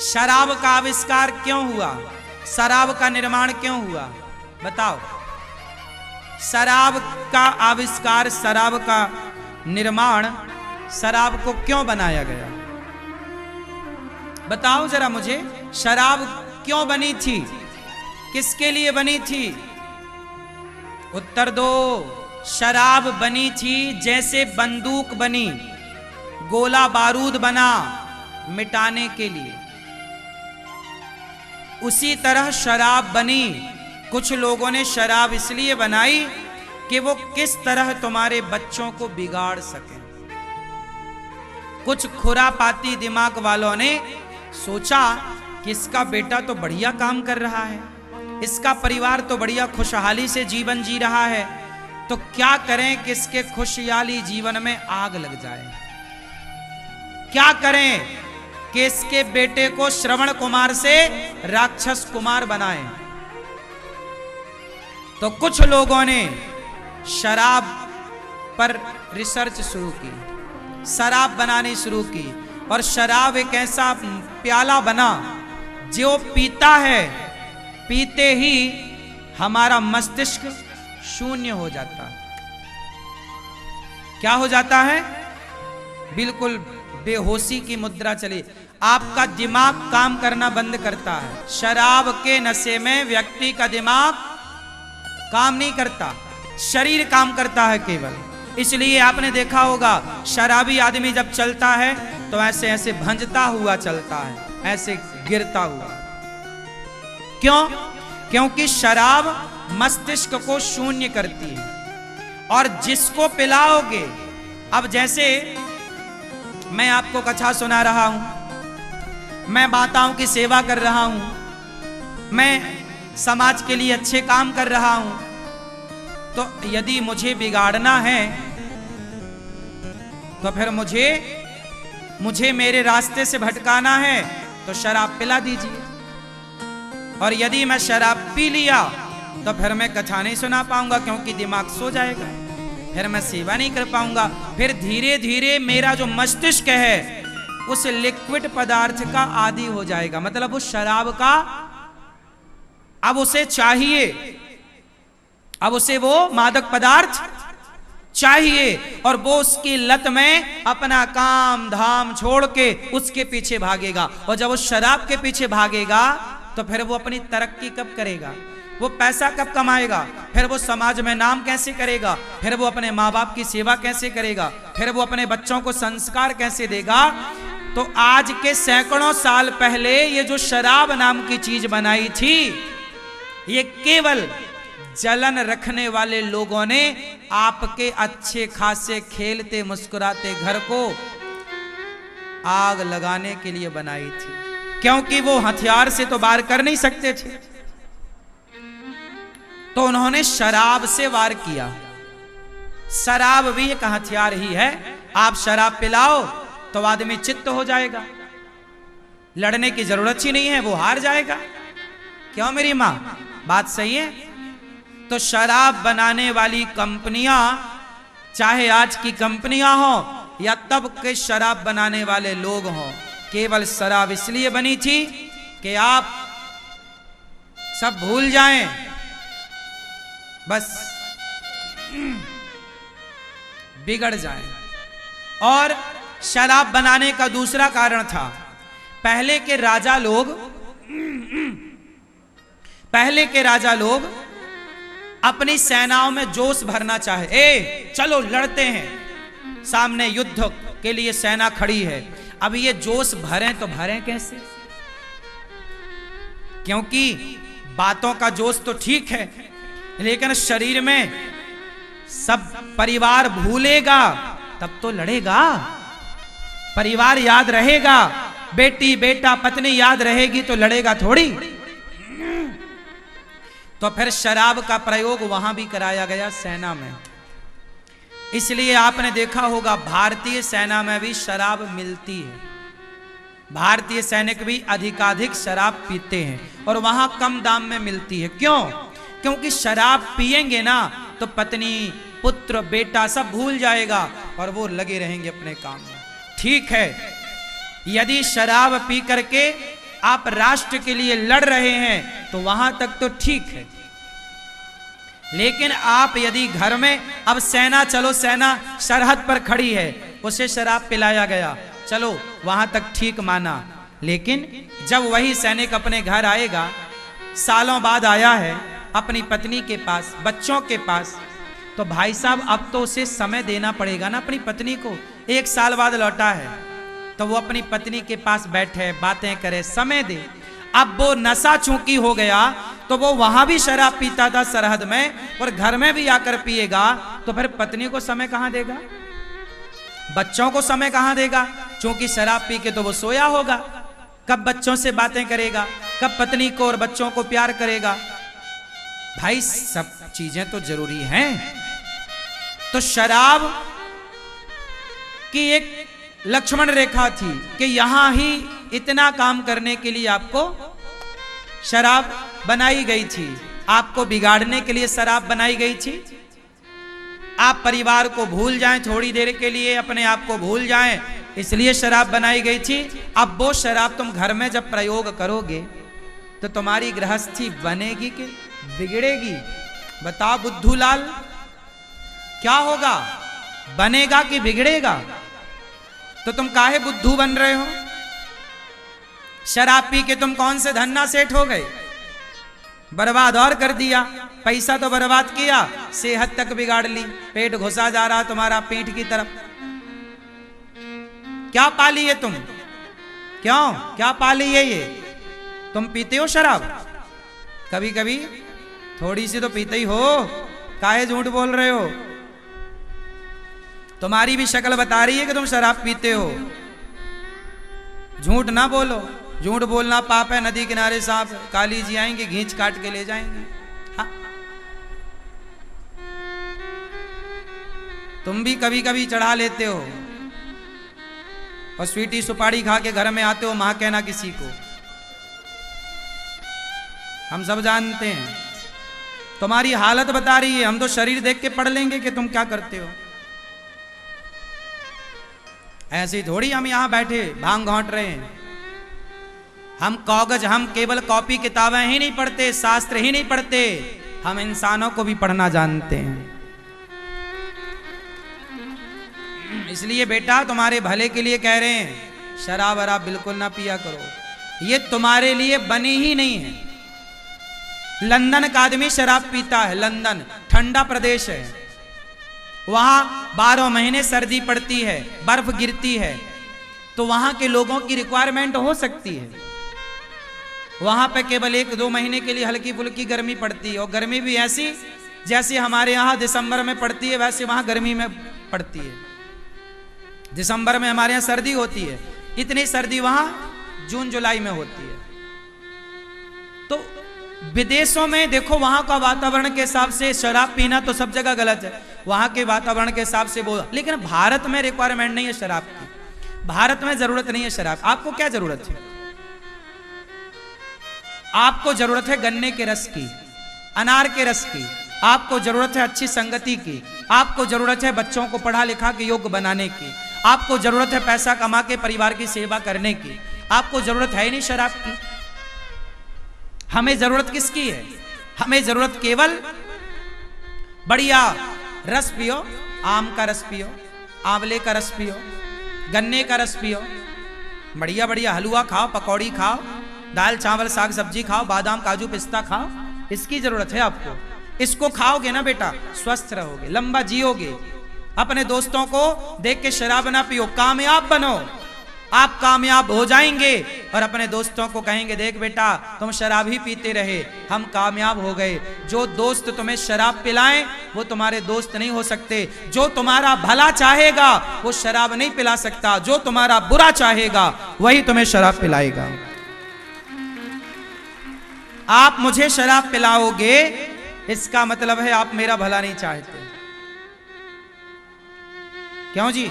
शराब का आविष्कार क्यों हुआ? शराब का निर्माण क्यों हुआ? बताओ। शराब का आविष्कार, शराब का निर्माण, शराब को क्यों बनाया गया? बताओ जरा मुझे, शराब क्यों बनी थी? किसके लिए बनी थी? उत्तर दो। शराब बनी थी जैसे बंदूक बनी, गोला बारूद बना मिटाने के लिए, उसी तरह शराब बनी। कुछ लोगों ने शराब इसलिए बनाई कि वो किस तरह तुम्हारे बच्चों को बिगाड़ सके। कुछ खुरापाती दिमाग वालों ने सोचा कि इसका बेटा तो बढ़िया काम कर रहा है, इसका परिवार तो बढ़िया खुशहाली से जीवन जी रहा है, तो क्या करें कि इसके खुशहाली जीवन में आग लग जाए। क्या करें कि इसके बेटे को श्रवण कुमार से राक्षस कुमार बनाएं। तो कुछ लोगों ने शराब पर रिसर्च शुरू की, शराब बनानी शुरू की, और शराब एक ऐसा प्याला बना जो पीता है, पीते ही हमारा मस्तिष्क शून्य हो जाता है। क्या हो जाता है? बिल्कुल बेहोशी की मुद्रा चली, आपका दिमाग काम करना बंद करता है। शराब के नशे में व्यक्ति का दिमाग काम नहीं करता, शरीर काम करता है केवल। इसलिए आपने देखा होगा शराबी आदमी जब चलता है तो ऐसे ऐसे भंजता हुआ चलता है, ऐसे गिरता हुआ। क्यों? क्योंकि शराब मस्तिष्क को शून्य करती है। और जिसको पिलाओगे, अब जैसे मैं आपको कथा सुना रहा हूं, मैं माताओं की सेवा कर रहा हूं, मैं समाज के लिए अच्छे काम कर रहा हूं, तो यदि मुझे बिगाड़ना है तो फिर मुझे मेरे रास्ते से भटकाना है तो शराब पिला दीजिए। और यदि मैं शराब पी लिया तो फिर मैं कथा नहीं सुना पाऊंगा, क्योंकि दिमाग सो जाएगा, फिर मैं सेवा नहीं कर पाऊंगा। फिर धीरे धीरे मेरा जो मस्तिष्क है उस लिक्विड पदार्थ का आदी हो जाएगा, मतलब उस शराब का अब उसे चाहिए, अब उसे वो मादक पदार्थ चाहिए, और वो उसकी लत में अपना काम धाम छोड़ के उसके पीछे भागेगा। और जब वो शराब के पीछे भागेगा तो फिर वो अपनी तरक्की कब करेगा, वो पैसा कब कमाएगा, फिर वो समाज में नाम कैसे करेगा, फिर वो अपने माँ बाप की सेवा कैसे करेगा, फिर वो अपने बच्चों को संस्कार कैसे देगा। तो आज के सैकड़ों साल पहले ये जो शराब नाम की चीज बनाई थी, ये केवल जलन रखने वाले लोगों ने आपके अच्छे खासे खेलते मुस्कुराते घर को आग लगाने के लिए बनाई थी, क्योंकि वो हथियार से तो वार कर नहीं सकते थे, तो उन्होंने शराब से वार किया। शराब भी एक हथियार ही है। आप शराब पिलाओ तो आदमी चित्त हो जाएगा, लड़ने की जरूरत ही नहीं है, वो हार जाएगा। क्यों मेरी मां, बात सही है? तो शराब बनाने वाली कंपनियां, चाहे आज की कंपनियां हो या तब के शराब बनाने वाले लोग हों, केवल शराब इसलिए बनी थी कि आप सब भूल जाएं, बस बिगड़ जाएं। और शराब बनाने का दूसरा कारण था, पहले के राजा लोग अपनी सेनाओं में जोश भरना चाहे, चलो लड़ते हैं, सामने युद्ध के लिए सेना खड़ी है। अब ये जोश भरें तो भरें कैसे? क्योंकि बातों का जोश तो ठीक है, लेकिन शरीर में सब परिवार भूलेगा तब तो लड़ेगा, परिवार याद रहेगा, बेटी बेटा पत्नी याद रहेगी तो लड़ेगा थोड़ी। तो फिर शराब का प्रयोग वहां भी कराया गया सेना में। इसलिए आपने देखा होगा भारतीय सेना में भी शराब मिलती है, भारतीय सैनिक भी अधिकाधिक शराब पीते हैं और वहां कम दाम में मिलती है। क्यों? क्योंकि शराब पिएंगे ना तो पत्नी पुत्र बेटा सब भूल जाएगा और वो लगे रहेंगे अपने काम में। ठीक है, यदि शराब पी करके आप राष्ट्र के लिए लड़ रहे हैं तो वहां तक तो ठीक है, लेकिन आप यदि घर में, अब सेना, चलो सेना सरहद पर खड़ी है, उसे शराब पिलाया गया, चलो वहां तक ठीक माना, लेकिन जब वही सैनिक अपने घर आएगा, सालों बाद आया है अपनी पत्नी के पास, बच्चों के पास, तो भाई साहब अब तो उसे समय देना पड़ेगा ना अपनी पत्नी को। 1 साल बाद लौटा है तो वो अपनी पत्नी के पास बैठे, बातें करे, समय दे। अब वो नशा चूंकि हो गया तो वो वहां भी शराब पीता था सरहद में, और घर में भी आकर पिएगा, तो फिर पत्नी को समय कहां देगा, बच्चों को समय कहां देगा? क्योंकि शराब पी के तो वो सोया होगा, कब बच्चों से बातें करेगा, कब पत्नी को और बच्चों को प्यार करेगा? भाई सब चीजें तो जरूरी हैं। तो शराब की एक लक्ष्मण रेखा थी कि यहां ही इतना काम करने के लिए आपको शराब बनाई गई थी, आपको बिगाड़ने के लिए शराब बनाई गई थी। आप परिवार को भूल जाएं, थोड़ी देर के लिए अपने आप को भूल जाएं, इसलिए शराब बनाई गई थी। अब वो शराब तुम घर में जब प्रयोग करोगे तो तुम्हारी गृहस्थी बनेगी कि बिगड़ेगी? बताओ बुद्धूलाल, क्या होगा, बनेगा कि बिगड़ेगा? तो तुम काहे बुद्धू बन रहे हो? शराब पी के तुम कौन से धन्ना सेठ हो गए? बर्बाद और कर दिया, पैसा तो बर्बाद किया, सेहत तक बिगाड़ ली, पेट घुसा जा रहा तुम्हारा पीठ की तरफ। क्या पाली है तुम? क्यों क्या पाली है ये? तुम पीते हो शराब? कभी कभी थोड़ी सी तो पीते ही हो, काहे झूठ बोल रहे हो? तुम्हारी भी शक्ल बता रही है कि तुम शराब पीते हो। झूठ ना बोलो, झूठ बोलना पाप है। नदी किनारे सांप काली जी आएंगे, घींच काट के ले जाएंगे। हाँ? तुम भी कभी कभी चढ़ा लेते हो और स्वीटी सुपारी खा के घर में आते हो, मां कहना किसी को, हम सब जानते हैं। तुम्हारी हालत बता रही है, हम तो शरीर देख के पढ़ लेंगे कि तुम क्या करते हो। ऐसे थोड़ी हम यहां बैठे भांग घोंट रहे हैं। हम कागज, हम केवल कॉपी किताबें ही नहीं पढ़ते, शास्त्र ही नहीं पढ़ते, हम इंसानों को भी पढ़ना जानते हैं। इसलिए बेटा तुम्हारे भले के लिए कह रहे हैं, शराब वराब बिल्कुल ना पिया करो, ये तुम्हारे लिए बनी ही नहीं है। लंदन का आदमी शराब पीता है, लंदन ठंडा प्रदेश है, वहां 12 महीने सर्दी पड़ती है, बर्फ गिरती है, तो वहां के लोगों की रिक्वायरमेंट हो सकती है। वहां पे केवल 1-2 महीने के लिए हल्की फुल्की गर्मी पड़ती है, और गर्मी भी ऐसी जैसे हमारे यहाँ दिसंबर में पड़ती है, वैसे वहां गर्मी में पड़ती है। दिसंबर में हमारे यहाँ सर्दी होती है, इतनी सर्दी वहां जून जुलाई में होती है। तो विदेशों में देखो, वहां का वातावरण के हिसाब से शराब पीना तो सब जगह गलत है, वहां के वातावरण के हिसाब से वो। लेकिन भारत में रिक्वायरमेंट नहीं है शराब की, भारत में जरूरत नहीं है शराब। आपको क्या जरूरत है? आपको जरूरत है गन्ने के रस की, अनार के रस की, आपको जरूरत है अच्छी संगति की, आपको जरूरत है बच्चों को पढ़ा लिखा के योग्य बनाने की, आपको जरूरत है पैसा कमा के परिवार की सेवा करने की, आपको जरूरत है ही नहीं शराब की। हमें जरूरत किसकी है? हमें जरूरत केवल बढ़िया रस पियो, आम का रस पियो, आंवले का रस पियो, गन्ने का रस पियो, बढ़िया बढ़िया हलवा खाओ, पकौड़ी खाओ, दाल चावल साग सब्जी खाओ, बादाम काजू पिस्ता खाओ, इसकी जरूरत है आपको। इसको खाओगे ना बेटा, स्वस्थ रहोगे, लंबा जियोगे। अपने दोस्तों को देख के शराब ना पियो, कामयाब बनो, आप कामयाब हो जाएंगे। और अपने दोस्तों को कहेंगे, देख बेटा तुम शराब ही पीते रहे, हम कामयाब हो गए। जो दोस्त तुम्हें शराब पिलाएं वो तुम्हारे दोस्त नहीं हो सकते। जो तुम्हारा भला चाहेगा वो शराब नहीं पिला सकता, जो तुम्हारा बुरा चाहेगा वही तुम्हें शराब पिलाएगा। आप मुझे शराब पिलाओगे इसका मतलब है आप मेरा भला नहीं चाहते। क्यों जी?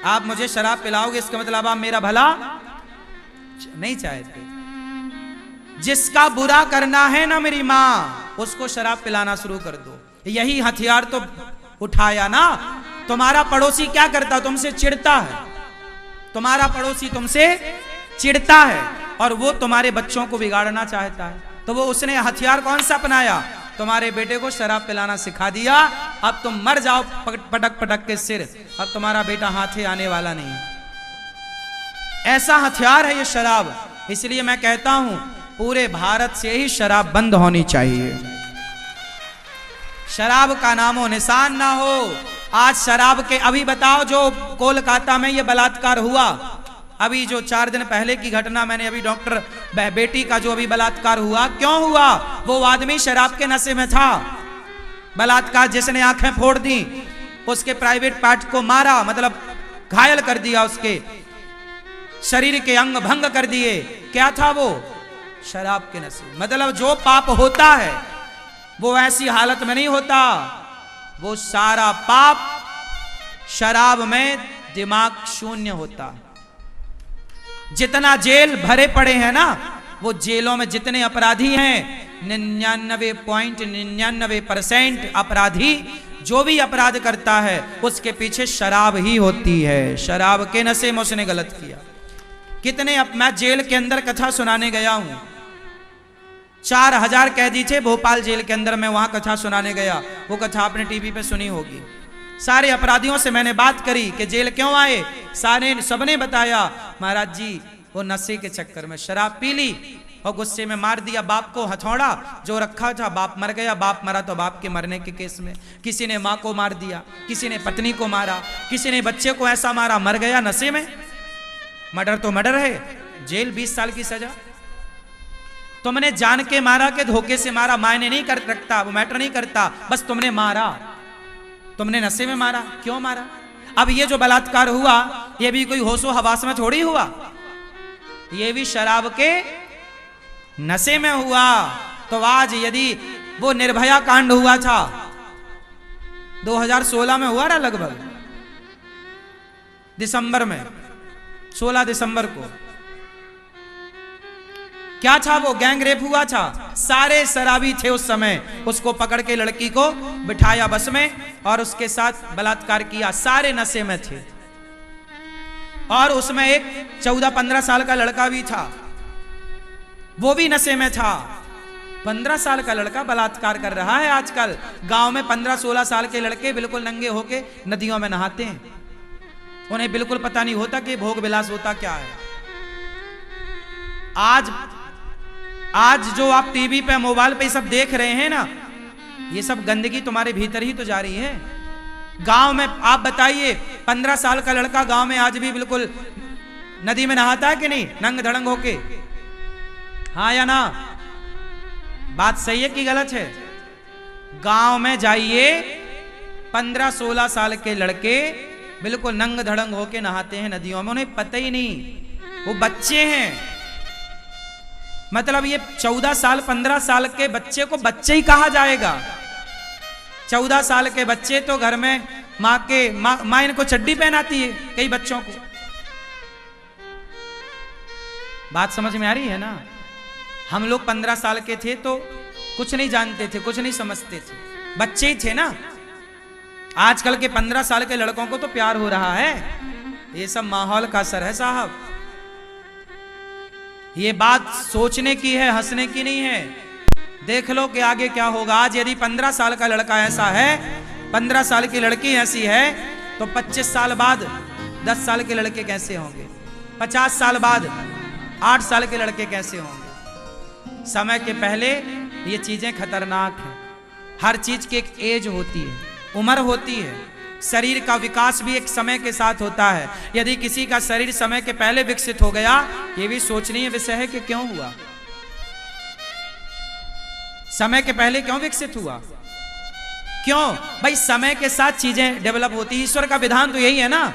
आप मुझे शराब पिलाओगे इसका मतलब आप मेरा भला नहीं चाहते। जिसका बुरा करना है ना मेरी मां, उसको शराब पिलाना शुरू कर दो। यही हथियार तो उठाया ना। तुम्हारा पड़ोसी क्या करता? तुमसे चिढ़ता है, तुम्हारा पड़ोसी तुमसे चिढ़ता है, और वो तुम्हारे बच्चों को बिगाड़ना चाहता है। तो वो उसने हथियार कौन सा अपनाया? तुम्हारे बेटे को शराब पिलाना सिखा दिया। अब तुम मर जाओ पटक पटक के सिर, अब तुम्हारा बेटा हाथे आने वाला नहीं। ऐसा हथियार है ये शराब। इसलिए मैं कहता हूं पूरे भारत से ही शराब बंद होनी चाहिए। शराब का नामो निशान ना हो। आज शराब के, अभी बताओ जो कोलकाता में ये बलात्कार हुआ, अभी जो 4 दिन पहले की घटना, मैंने अभी डॉक्टर बेटी का जो अभी बलात्कार हुआ, क्यों हुआ? वो आदमी शराब के नशे में था। बलात्कार, जिसने आंखें फोड़ दी, उसके प्राइवेट पार्ट को मारा, मतलब घायल कर दिया, उसके शरीर के अंग भंग कर दिए। क्या था वो? शराब के नशे। मतलब जो पाप होता है वो ऐसी हालत में नहीं होता, वो सारा पाप शराब में दिमाग शून्य होता है। जितना जेल भरे पड़े हैं ना, वो जेलों में जितने अपराधी हैं, 99.99% अपराधी जो भी अपराध करता है उसके पीछे शराब ही होती है। शराब के नशे में उसने गलत किया। कितने, मैं जेल के अंदर कथा सुनाने गया हूं, 4000 कैदी थे भोपाल जेल के अंदर, मैं वहां कथा सुनाने गया। वो कथा आपने टीवी पे सुनी होगी। सारे अपराधियों से मैंने बात करी कि जेल क्यों आए। सबने बताया, महाराज जी वो नशे के चक्कर में शराब पी ली और गुस्से में मार दिया बाप को हथौड़ा जो रखा था। बाप मर गया, बाप मरा तो बाप के मरने के केस में किसी ने माँ को मार दिया, किसी ने पत्नी को मारा, किसी ने बच्चे को ऐसा मारा, मर गया नशे में। मर्डर तो मर्डर है, जेल 20 साल की सजा। तुमने जान के मारा कि धोखे से मारा, मायने नहीं कर रखता, वो मैटर नहीं करता, बस तुमने मारा, तुमने नशे में मारा। क्यों मारा? अब ये जो बलात्कार हुआ ये भी कोई होशो हवास में थोड़ी हुआ, ये भी शराब के नशे में हुआ। तो आज यदि वो निर्भया कांड हुआ था 2016 में, हुआ ना लगभग दिसंबर में, 16 दिसंबर को, क्या था वो? गैंग रेप हुआ था। सारे शराबी थे उस समय, उसको पकड़ के लड़की को बिठाया बस में और उसके साथ बलात्कार किया। सारे नशे में थे। और उसमें एक 14-15 साल का लड़का भी था, वो भी नशे में था। 15 साल का लड़का बलात्कार कर रहा है। आजकल गांव में 15-16 साल के लड़के बिल्कुल नंगे होके नदियों में नहाते हैं। उन्हें बिल्कुल पता नहीं होता कि भोग विलास होता क्या है। आज जो आप टीवी पे, मोबाइल पे सब देख रहे हैं ना, ये सब गंदगी तुम्हारे भीतर ही तो जा रही है। गांव में आप बताइए, 15 साल का लड़का गांव में आज भी बिल्कुल नदी में नहाता है कि नहीं, नंग धड़ंग होके? हाँ या ना? बात सही है कि गलत है? गांव में जाइए, 15-16 साल के लड़के बिल्कुल नंग धड़ंग होके नहाते हैं नदियों में, उन्हें पता ही नहीं, वो बच्चे हैं। मतलब ये 14 साल 15 साल के बच्चे को बच्चे ही कहा जाएगा। 14 साल के बच्चे तो घर में माँ इनको चड्डी पहनाती है कई बच्चों को। बात समझ में आ रही है ना? हम लोग 15 साल के थे तो कुछ नहीं जानते थे, कुछ नहीं समझते थे, बच्चे ही थे ना। आजकल के 15 साल के लड़कों को तो प्यार हो रहा है। ये सब माहौल का असर है साहब। ये बात सोचने की है, हंसने की नहीं है। देख लो कि आगे क्या होगा। आज यदि 15 साल का लड़का ऐसा है, 15 साल की लड़की ऐसी है, तो 25 साल बाद 10 साल के लड़के कैसे होंगे? 50 साल बाद 8 साल के लड़के कैसे होंगे? समय के पहले ये चीजें खतरनाक हैं। हर चीज की एक एज होती है, उम्र होती है। शरीर का विकास भी एक समय के साथ होता है। यदि किसी का शरीर समय के पहले विकसित हो गया, यह भी सोचनीय विषय है कि क्यों हुआ, समय के पहले क्यों विकसित हुआ, क्यों? भाई समय के साथ चीजें डेवलप होती है। ईश्वर का विधान तो यही है ना,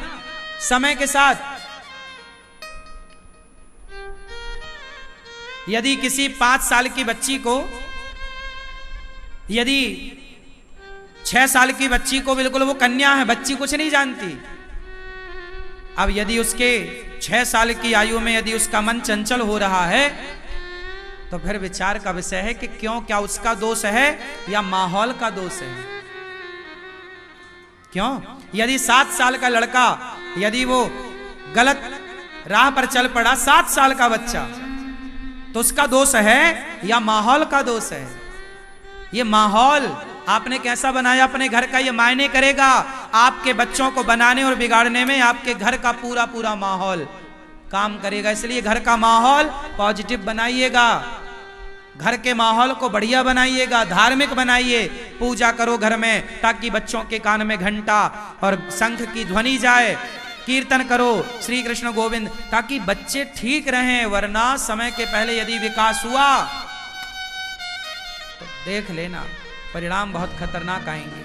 समय के साथ। यदि किसी 5 साल की बच्ची को, यदि 6 साल की बच्ची को, बिल्कुल वो कन्या है, बच्ची कुछ नहीं जानती, अब यदि उसके 6 साल की आयु में यदि उसका मन चंचल हो रहा है, तो फिर विचार का विषय है कि क्यों, क्या उसका दोष है या माहौल का दोष है? क्यों? यदि 7 साल का लड़का, यदि वो गलत राह पर चल पड़ा, 7 साल का बच्चा, तो उसका दोष है या माहौल का दोष है? ये माहौल आपने कैसा बनाया अपने घर का, ये मायने करेगा। आपके बच्चों को बनाने और बिगाड़ने में आपके घर का पूरा पूरा माहौल काम करेगा। इसलिए घर का माहौल पॉजिटिव बनाइएगा, घर के माहौल को बढ़िया बनाइएगा, धार्मिक बनाइए। पूजा करो घर में, ताकि बच्चों के कान में घंटा और शंख की ध्वनि जाए। कीर्तन करो श्री कृष्ण गोविंद, ताकि बच्चे ठीक रहें। वरना समय के पहले यदि विकास हुआ तो देख लेना, परिणाम बहुत खतरनाक आएंगे।